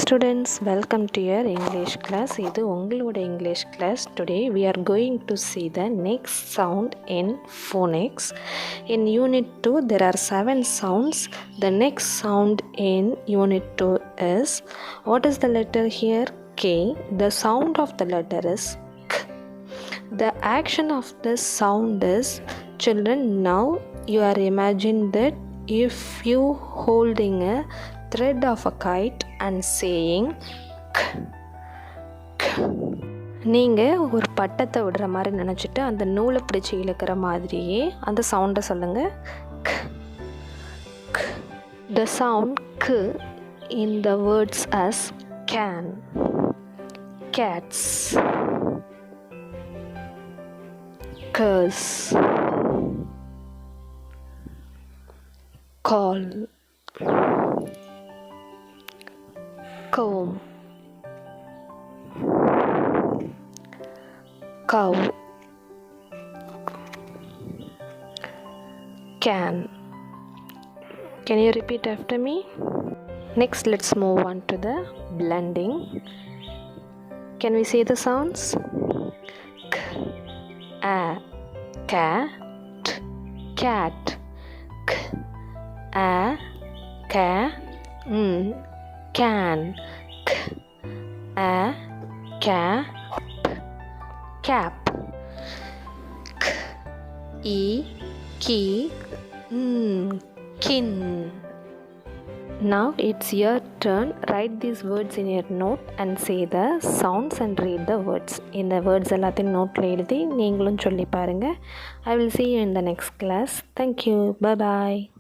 students, welcome to your English class. இது உங்களோட English class. Today we are going to see the next sound in phonics. In unit 2 there are 7 sounds. The next sound in unit 2 is, what is the letter here? K. The sound of the letter is K. The action of this sound is, children, now you are imagining that if you holding a thread of a kite and saying k, k. நீங்கள் ஒரு பட்டத்தை விடுற மாதிரி நினச்சிட்டு அந்த நூலை பிடிச்சி இழுக்கிற மாதிரியே அந்த சவுண்டை சொல்லுங்கள். k, k. The sound k in the words as can, cats, curse, call, comb, cow, can. Can you repeat after me? Next, let's move on to the blending. Can we say the sounds? K, a, cat, cat, k, a, cat, can, k, a, cap, cap, k, e, key, kin. Now it's your turn. Write these words in your note and say the sounds and read the words. இந்த words எல்லாத்தையும் நோட்டில் எழுதி நீங்களும் சொல்லி பாருங்கள். I will see you in the next class. Thank you. Bye bye.